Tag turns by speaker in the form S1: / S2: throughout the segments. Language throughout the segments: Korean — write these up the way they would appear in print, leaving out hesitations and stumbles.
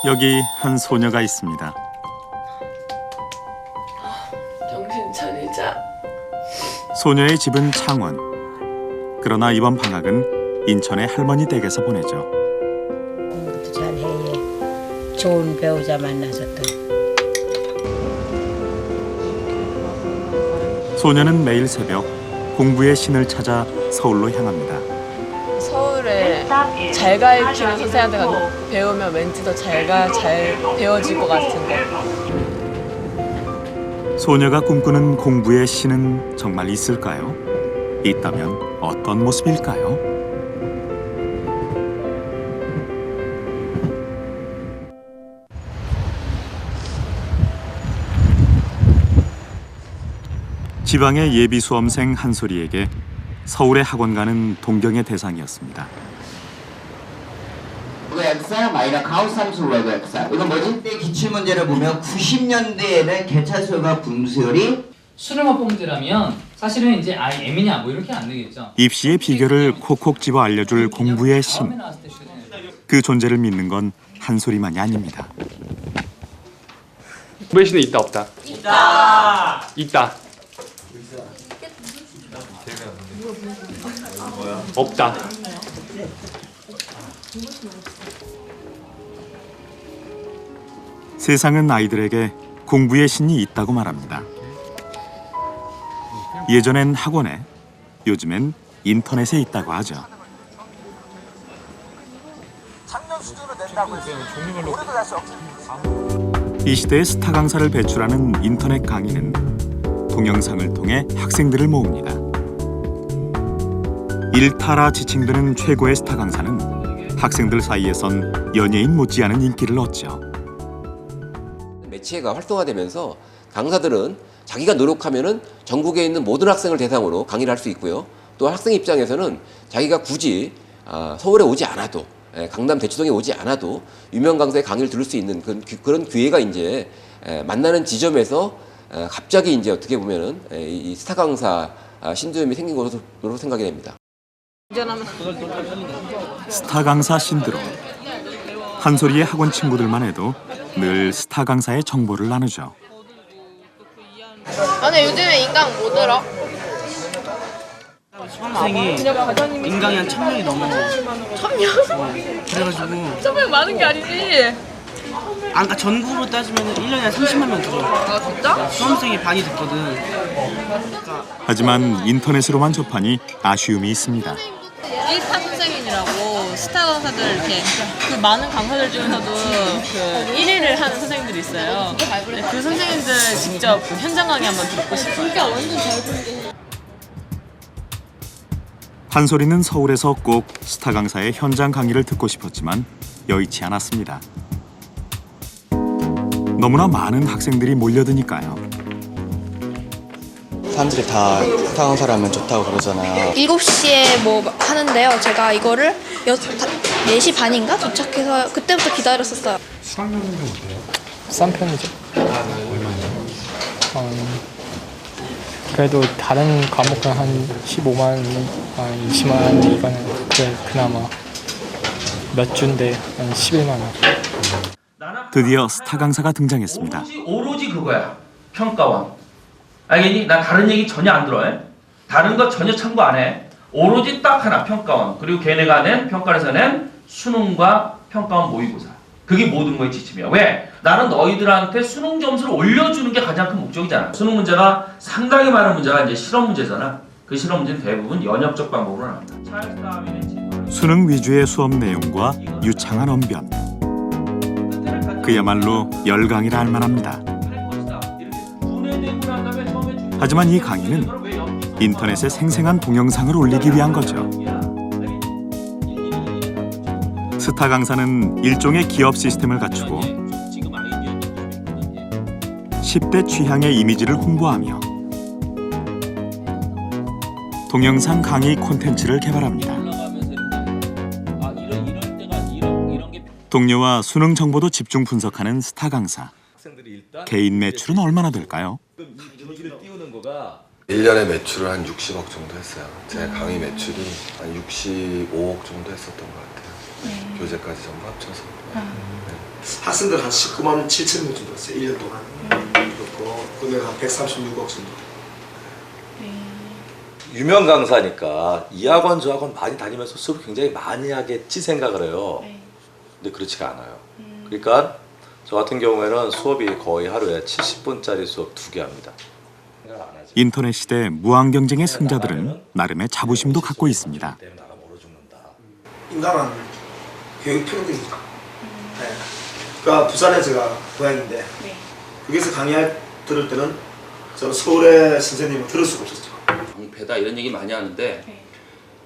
S1: 여기 한 소녀가 있습니다.
S2: 정신 차리자.
S1: 소녀의 집은 창원. 그러나 이번 방학은 인천의 할머니 댁에서 보내죠.
S3: 공부도 잘해. 좋은 배우자 만나서 또.
S1: 소녀는 매일 새벽 공부의 신을 찾아 서울로 향합니다.
S2: 서울에 잘 가르치는 선생님한테 가서 배우면 왠지 더 잘 배워질 것 같은데.
S1: 소녀가 꿈꾸는 공부의 신은 정말 있을까요? 있다면 어떤 모습일까요? 지방의 예비 수험생 한솔이에게 서울의 학원 가는 동경의 대상이었습니다.
S4: X야 마이너 가우스함수 외부 X야. 이건 뭐지? 기출문제를 보면 90년대에는 개찰술과 분수열이
S5: 수능만 문제라면 사실은 이제 아예 M이냐 뭐 이렇게 안 되겠죠.
S1: 입시의 비결을 콕콕 집어 알려줄 공부의 신. 그 존재를 믿는 건 한솔이만이 아닙니다.
S6: 공부의 신은 있다 없다? 있다. 있다. 없다.
S1: 세상은 아이들에게 공부의 신이 있다고 말합니다. 예전엔 학원에, 요즘엔 인터넷에 있다고 하죠. 이 시대의 스타 강사를 배출하는 인터넷 강의는 동영상을 통해 학생들을 모읍니다. 일타라 지칭되는 최고의 스타 강사는 학생들 사이에선 연예인 못지않은 인기를 얻죠.
S7: 매체가 활성화되면서 강사들은 자기가 노력하면은 전국에 있는 모든 학생을 대상으로 강의를 할 수 있고요. 또 학생 입장에서는 자기가 굳이 서울에 오지 않아도 강남 대치동에 오지 않아도 유명 강사의 강의를 들을 수 있는 그런 기회가 이제 만나는 지점에서 갑자기 이제 어떻게 보면은 이 스타 강사 신드롬이 생긴 것으로 생각이 됩니다.
S1: 스타 강사 신드롬. 한솔이의 학원 친구들만 해도 늘 스타 강사의 정보를 나누죠.
S2: 아니 요즘에 인강 뭐 들어?
S8: 수험생이 인강이 한 1000명이 넘어.
S2: 1000명?
S8: 그래가지고
S2: 1000명 많은 게 아니지.
S8: 전국으로 따지면 1년에 한 30만 명 들어.
S2: 아 진짜?
S8: 수험생이 반이 됐거든.
S1: 하지만 인터넷으로만 접하니 아쉬움이 있습니다.
S2: 1타 선생님이라고 스타 강사들 이렇게 그 많은 강사들 중에서도 그 1위를 하는 선생님들이 있어요. 그 선생님들 직접 그 현장 강의 한번 듣고 싶어요.
S1: 한솔이는 서울에서 꼭 스타 강사의 현장 강의를 듣고 싶었지만 여의치 않았습니다. 너무나 많은 학생들이 몰려드니까요.
S9: 사람들이 다 스타 강사를 하면 좋다고 그러잖아요.
S10: 7시에 뭐 하는데요. 제가 이거를 4시 반인가 도착해서 그때부터 기다렸었어요.
S6: 수강료 정도 어때요?
S11: 싼 편이죠. 그래도 다른 과목은 한 15만 원, 20만 원 이거는 그나마 몇 주인데 한 11만 원.
S1: 드디어 스타 강사가 등장했습니다.
S12: 오로지 그거야. 평가원. 알겠니? 나 다른 얘기 전혀 안 들어. 다른 거 전혀 참고 안 해. 오로지 딱 하나 평가원. 그리고 걔네가 낸 평가에서 낸 수능과 평가원 모의고사. 그게 모든 거의 지침이야. 왜? 나는 너희들한테 수능 점수를 올려주는 게 가장 큰 목적이잖아. 수능 문제가 상당히 많은 문제가 이제 실험 문제잖아. 그 실험 문제는 대부분 연역적 방법으로 나온다.
S1: 수능 위주의 수업 내용과 유창한 언변. 그야말로 열강이라 할 만합니다. 하지만 이 강의는 인터넷에 생생한 동영상을 올리기 위한 거죠. 스타 강사는 일종의 기업 시스템을 갖추고 10대 취향의 이미지를 홍보하며 동영상 강의 콘텐츠를 개발합니다. 동료와 수능 정보도 집중 분석하는 스타 강사. 개인 매출은 얼마나 될까요?
S13: 1년에 매출을 한 60억 정도 했어요. 제 강의 매출이 한 65억 정도 했었던 것 같아요. 교재까지 전부 합쳐서.
S14: 학생들 한 19만 7천 명 정도 됐어요. 1년 동안. 그렇고 금액 한 136억 정도.
S13: 유명 강사니까 이 학원 저 학원 많이 다니면서 수업 굉장히 많이 하겠지 생각을 해요. 근데 그렇지가 않아요. 그러니까 저 같은 경우에는 수업이 거의 하루에 70분짜리 수업 2개 합니다.
S1: 인터넷 시대 무한 경쟁의 승자들은 나름의 자부심도 갖고 있습니다.
S14: 인간은 교육 평등이죠. 네. 그러니까 부산에 제가 고향인데 거기서 강의 들을 때는 저 서울의 선생님은 들을 수가 없었죠.
S15: 방패다 이런 얘기 많이 하는데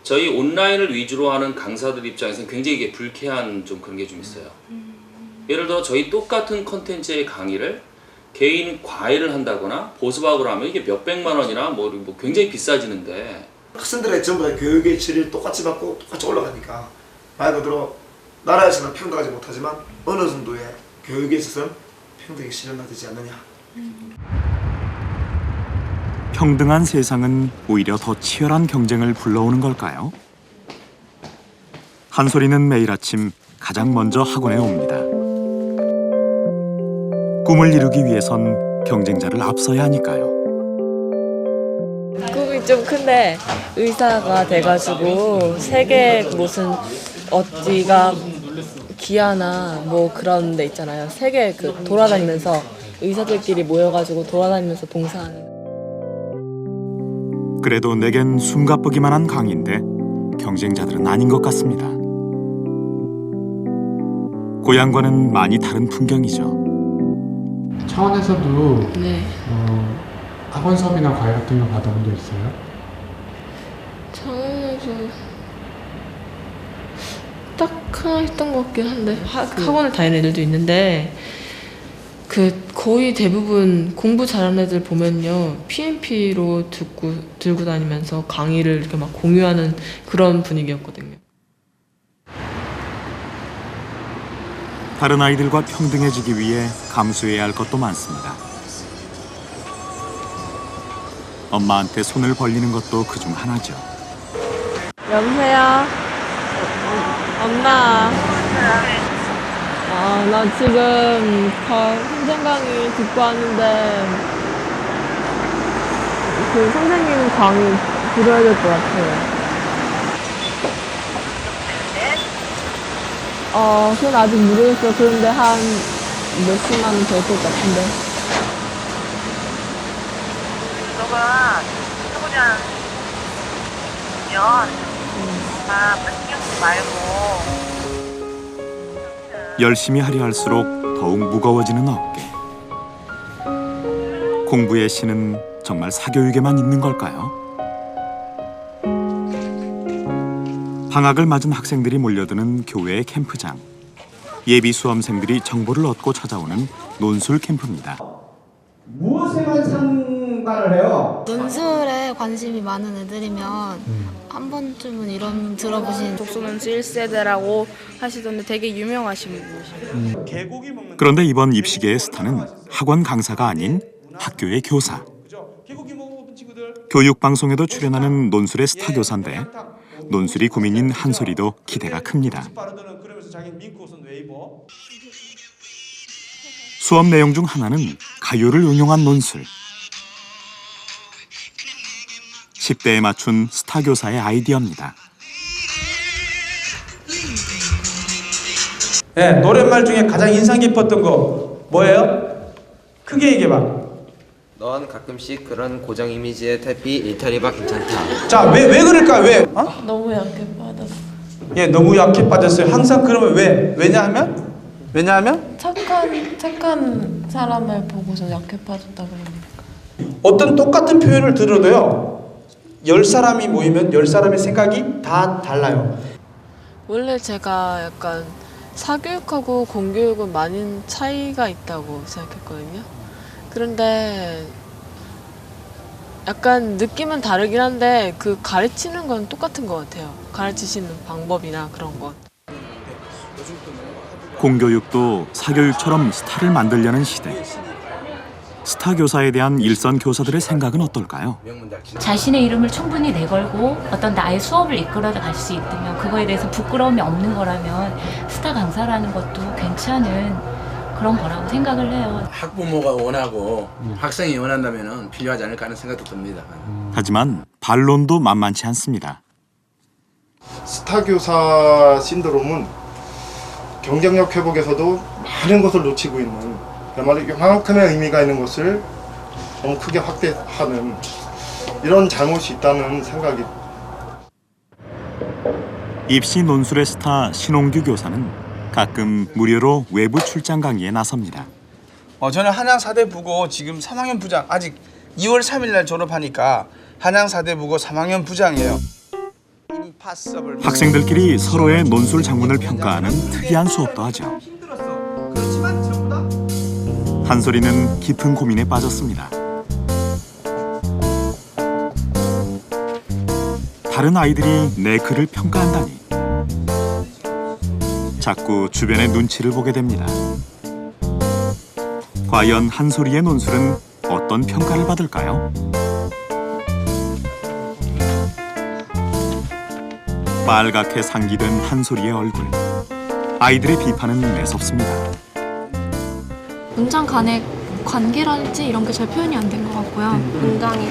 S15: 저희 온라인을 위주로 하는 강사들 입장에서는 굉장히 이게 불쾌한 좀 그런 게 좀 있어요. 예를 들어 저희 똑같은 컨텐츠의 강의를 개인 과외를 한다거나 보습학을 하면 이게 몇백만 원이나 뭐 굉장히 비싸지는데
S14: 학생들의 전부 다 교육의 질을 똑같이 받고 똑같이 올라가니까 말 그대로 나라에서는 평등하지 못하지만 어느 정도의 교육에 있어서는 평등이 실현되지 않느냐.
S1: 평등한 세상은 오히려 더 치열한 경쟁을 불러오는 걸까요? 한솔이는 매일 아침 가장 먼저 학원에 옵니다. 꿈을 이루기 위해선 경쟁자를 앞서야 하니까요.
S2: 꿈이 좀 큰데 의사가 돼가지고 세계 무슨 어디가 기아나 뭐 그런 데 있잖아요. 세계 그 돌아다니면서 의사들끼리 모여가지고 돌아다니면서 봉사하는.
S1: 그래도 내겐 숨가쁘기만 한 강의인데 경쟁자들은 아닌 것 같습니다. 고향과는 많이 다른 풍경이죠.
S11: 차원에서도
S2: 네.
S11: 학원 수업이나 과외 같은 거 받아본 적 있어요?
S2: 차원에서 딱 하나 했던 것 같긴 한데 학원을 다니는 애들도 있는데 그 거의 대부분 공부 잘하는 애들 보면요 PMP로 들고 다니면서 강의를 이렇게 막 공유하는 그런 분위기였거든요.
S1: 다른 아이들과 평등해지기 위해 감수해야 할 것도 많습니다. 엄마한테 손을 벌리는 것도 그중 하나죠.
S2: 여보세요? 엄마. 나 지금 현장 강의 듣고 왔는데 그 선생님 강의 들어야 될 것 같아요. 그건 아직 모르겠어. 그런데 한 몇십만 원 될 것 같은데.
S16: 너가 초보자면 신경 쓰지 말고
S1: 열심히 하려 할수록 더욱 무거워지는 어깨. 공부의 신은 정말 사교육에만 있는 걸까요? 방학을 맞은 학생들이 몰려드는 교외의 캠프장. 예비 수험생들이 정보를 얻고 찾아오는 논술 캠프입니다.
S17: 무엇에만 상관을 해요?
S10: 논술에 관심이 많은 애들이면 한 번쯤은 이런 들어보신
S18: 독서논술 1세대라고 하시던데 되게 유명하신 분이시죠.
S1: 그런데 이번 입시계의 스타는 학원 강사가 아닌 학교의 교사. 교육방송에도 출연하는 논술의 스타 교사인데 논술이 고민인 한솔이도 기대가 큽니다. 수업 내용 중 하나는 가요를 응용한 논술. 10대에 맞춘 스타 교사의 아이디어입니다.
S17: 네, 노랫말 중에 가장 인상 깊었던 거 뭐예요? 크게 얘기해봐.
S9: 넌 가끔씩 그런 고정 이미지의 태피 일탈이봐 괜찮다.
S17: 자, 왜 그럴까? 왜?
S2: 너무 약해 빠졌어.
S17: 예, 너무 약해 빠졌어요. 항상 그러면 왜? 왜냐하면
S2: 착한 사람을 보고서 약해 빠졌다 그러니까.
S17: 어떤 똑같은 표현을 들어도요 10사람이 모이면 10사람의 생각이 다 달라요.
S2: 원래 제가 약간 사교육하고 공교육은 많은 차이가 있다고 생각했거든요. 그런데 약간 느낌은 다르긴 한데 그 가르치는 건 똑같은 것 같아요. 가르치시는 방법이나 그런 것.
S1: 공교육도 사교육처럼 스타를 만들려는 시대. 스타 교사에 대한 일선 교사들의 생각은 어떨까요?
S19: 자신의 이름을 충분히 내걸고 어떤 나의 수업을 이끌어갈 수 있다면 그거에 대해서 부끄러움이 없는 거라면 스타 강사라는 것도 괜찮은 그런 거라고 생각을 해요.
S20: 학부모가 원하고 학생이 원한다면 필요하지 않을까 하는 생각도 듭니다.
S1: 하지만 반론도 만만치 않습니다.
S14: 스타 교사 신드롬은 경쟁력 회복에서도 많은 것을 놓치고 있는, 그야말로 이만큼의 의미가 있는 것을 너무 크게 확대하는 이런 잘못이 있다는 생각이.
S1: 입시 논술의 스타 신홍규 교사는 가끔 무료로 외부 출장 강의에 나섭니다.
S8: 저는 한양사대부고 지금 3학년 부장, 아직 2월 3일 날 졸업하니까 한양사대부고 3학년 부장이에요.
S1: 학생들끼리 서로의 논술 작문을 평가하는 특이한 수업도 하죠. 한솔이는 깊은 고민에 빠졌습니다. 다른 아이들이 내 글을 평가한다니. 자꾸 주변의 눈치를 보게 됩니다. 과연 한솔이의 논술은 어떤 평가를 받을까요? 빨갛게 상기된 한솔이의 얼굴. 아이들의 비판은 매섭습니다.
S10: 문장 간의 관계랄지 이런 게 잘 표현이 안 된 것 같고요. 문장이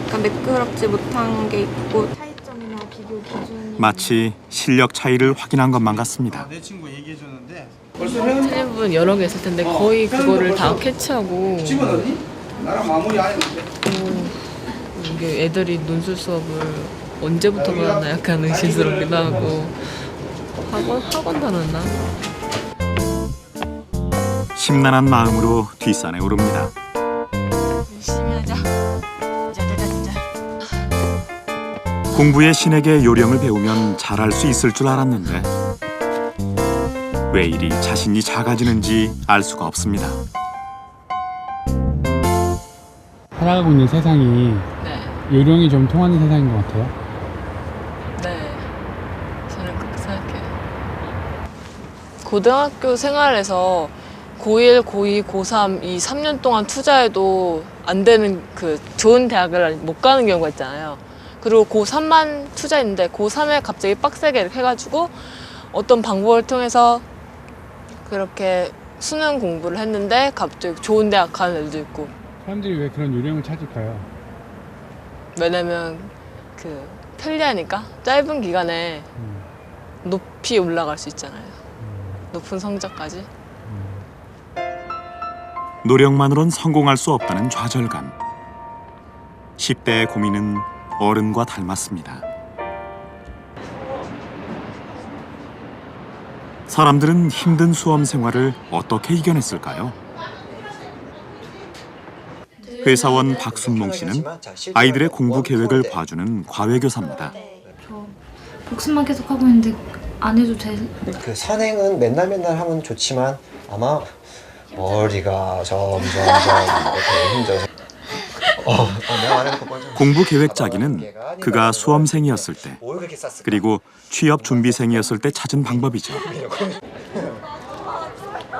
S10: 약간 매끄럽지 못한 게 있고 차이점이나 비교 기준.
S1: 마치 실력 차이를 확인한 것만 같습니다.
S8: 내 친구 얘기해줬는데
S2: 틀린 부분 여러 개 있을 텐데 거의 그거를 다 캐치하고
S8: 집어넣니? 나랑 마무리 안 했는데.
S2: 이게 애들이 논술 수업을 언제부터 받았나 약간 의심스럽기도 하고 학원 다녔나?
S1: 심란한 마음으로 뒷산에 오릅니다.
S2: 열심히 하자. 진짜.
S1: 공부의 신에게 요령을 배우면 잘할 수 있을 줄 알았는데 왜 이리 자신이 작아지는지 알 수가 없습니다.
S11: 살아가고 있는 세상이 요령이 좀 통하는 세상인 것 같아요.
S2: 네, 저는 그렇게 생각해요. 고등학교 생활에서 고1, 고2, 고3 이 3년 동안 투자해도 안 되는 그 좋은 대학을 못 가는 경우가 있잖아요. 그리고 고3만 투자했는데 고3에 갑자기 빡세게 이렇게 해가지고 어떤 방법을 통해서 그렇게 수능 공부를 했는데 갑자기 좋은 대학 가는 애들도 있고.
S11: 사람들이 왜 그런 요령을 찾을까요?
S2: 왜냐면 그 편리하니까 짧은 기간에 높이 올라갈 수 있잖아요. 높은 성적까지.
S1: 노력만으론 성공할 수 없다는 좌절감. 10대의 고민은 어른과 닮았습니다. 사람들은 힘든 수험 생활을 어떻게 이겨냈을까요? 회사원 박순몽 씨는 아이들의 공부 계획을 봐주는 과외교사입니다.
S10: 저 복습만 계속 하고 있는데 안 해도 돼.
S21: 그 선행은 맨날 하면 좋지만 아마 머리가 점점 이렇게 힘들어서 내가 말하는 거 먼저.
S1: 공부 계획 짜기는 그가 수험생이었을 때 그리고 취업 준비생이었을 때 찾은 방법이죠.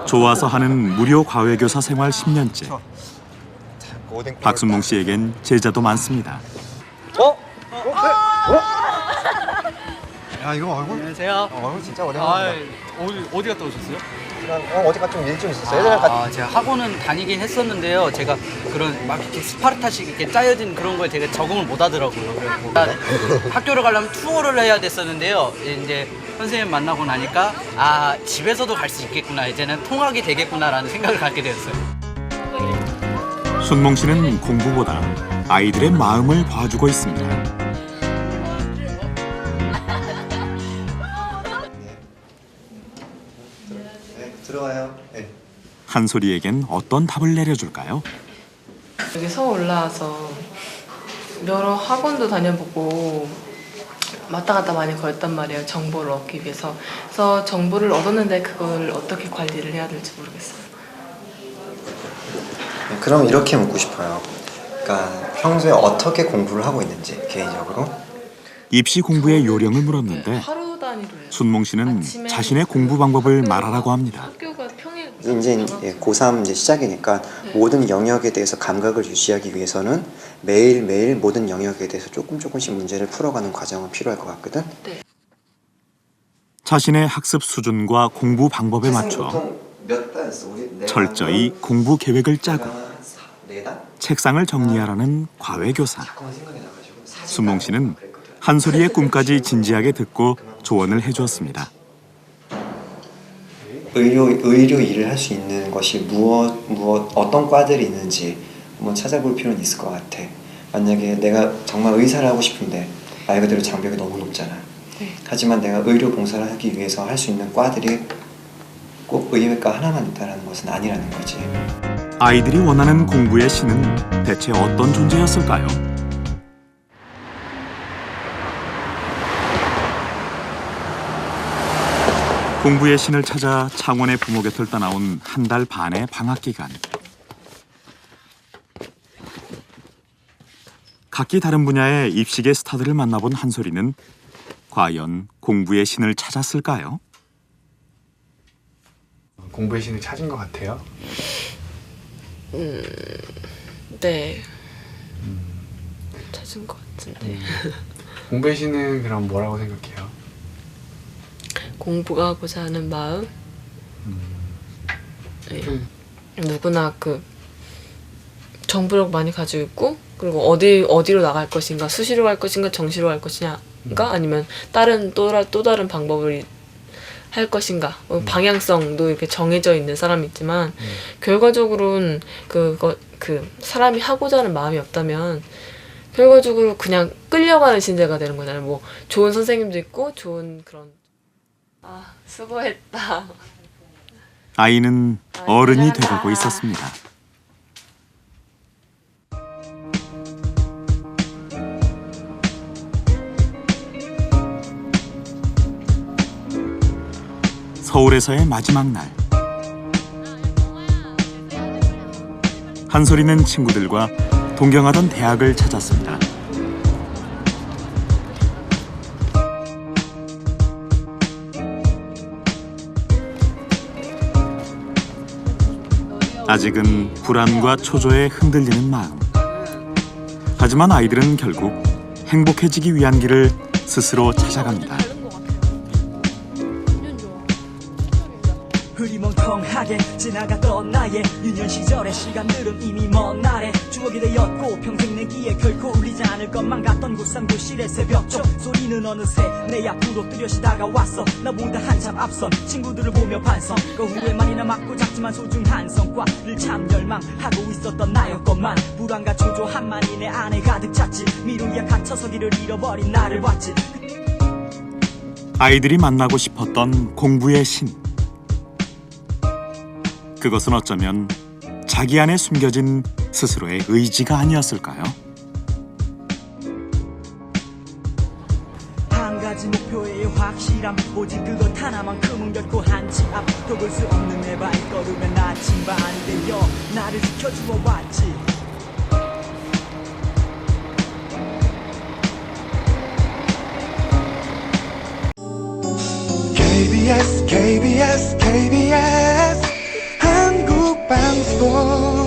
S1: 좋아서 하는 무료 과외교사 생활 10년째. 박순몽 씨에겐 제자도 많습니다.
S21: 야 이거 얼굴?
S22: 안녕하세요.
S21: 얼굴 진짜 오랜만이다.
S22: 어디 갔다 오셨어요?
S21: 어디 갔다 일 좀 있었어요?
S22: 제가 학원은 다니긴 했었는데요. 제가 그런 막 이렇게 스파르타식 이렇게 짜여진 그런 거에 되게 적응을 못 하더라고요. 그래서 학교를 가려면 투어를 해야 됐었는데요. 이제 선생님 만나고 나니까 집에서도 갈 수 있겠구나. 이제는 통학이 되겠구나라는 생각을 갖게 되었어요.
S1: 순몽 씨는 공부보다 아이들의 마음을 봐주고 있습니다.
S21: 들어와요. 네.
S1: 한솔이에겐 어떤 답을 내려줄까요?
S2: 여기 서울 올라와서 여러 학원도 다녀보고 왔다 갔다 많이 걸었단 말이에요. 정보를 얻기 위해서. 그래서 정보를 얻었는데 그걸 어떻게 관리를 해야 될지 모르겠어요.
S21: 그럼 이렇게 묻고 싶어요. 그러니까 평소에 어떻게 공부를 하고 있는지 개인적으로.
S1: 입시 공부의 요령을 물었는데
S2: 하루 단위로 해요.
S1: 순몽 씨는
S2: 아침에
S1: 자신의 공부 방법을 말하라고 합니다.
S2: 학교가 평일
S21: 이제 고3 이제 시작이니까 모든 영역에 대해서 감각을 유지하기 위해서는 매일매일 모든 영역에 대해서 조금씩 문제를 풀어가는 과정은 필요할 것 같거든.
S1: 자신의 학습 수준과 공부 방법에 맞춰 철저히 공부 계획을 짜고 책상을 정리하라는 과외교사. 순몽 씨는 한솔이의 꿈까지 진지하게 듣고 조언을 해주었습니다.
S21: 의료 일을 할 수 있는 것이 어떤 과들이 있는지 한번 찾아볼 필요는 있을 것 같아. 만약에 내가 정말 의사를 하고 싶은데 말 그대로 장벽이 너무 높잖아. 하지만 내가 의료 봉사를 하기 위해서 할 수 있는 과들이 꼭 의외과 하나만 있다는 것은 아니라는 거지.
S1: 아이들이 원하는 공부의 신은 대체 어떤 존재였을까요? 공부의 신을 찾아 창원의 부모 곁을 떠나온 한 달 반의 방학 기간. 각기 다른 분야의 입시계 스타들을 만나본 한솔이는 과연 공부의 신을 찾았을까요?
S6: 공부의 신을 찾은 것 같아요?
S2: 네. 찾은 것 같은데.
S6: 공부의 신은 그럼 뭐라고 생각해요?
S2: 공부가 하고자 하는 마음. 네. 누구나 그 정보력 많이 가지고 있고, 그리고 어디로 나갈 것인가, 수시로 갈 것인가, 정시로 갈 것인가, 아니면 또 다른 방법을 할 것인가, 방향성도 이렇게 정해져 있는 사람이 있지만 결과적으로는 그 사람이 하고자 하는 마음이 없다면 결과적으로 그냥 끌려가는 신세가 되는 거잖아요. 뭐 좋은 선생님도 있고 좋은 그런. 수고했다.
S1: 아이는 어른이 돼가고 있었습니다. 서울에서의 마지막 날. 한솔이는 친구들과 동경하던 대학을 찾았습니다. 아직은 불안과 초조에 흔들리는 마음. 하지만 아이들은 결국 행복해지기 위한 길을 스스로 찾아갑니다.
S3: 흐리멍텅하게 지나갔던 나의 유년 시절의 시간들은 이미 먼 날에 추억이 되었고 평생 내기에 결코 울리지 않을 것만 같던 고3교실의 새벽적 소리는 어느새 내 앞으로 뚜렷이 다가왔어. 나보다 한참 앞선 친구들을 보며 반성. 그 후에 말이나 맞고 작지만 소중한 성과를 참 열망하고 있었던 나였건만 불안과 초조함만이 내 안에 가득 찼지. 미루에 갇혀서 길을 잃어버린 나를 봤지.
S1: 아이들이 만나고 싶었던 공부의 신. 그것은 어쩌면 자기 안에 숨겨진 스스로의 의지가 아니었을까요?
S3: 한 가지 목표의 확실함, 오직 그것 하나만큼은 결코 한치 앞 덮을 수 없는 내 발걸음에 나침반이 되어 나를 지켜주어 왔지.
S4: KBS KBS KBS 한국방송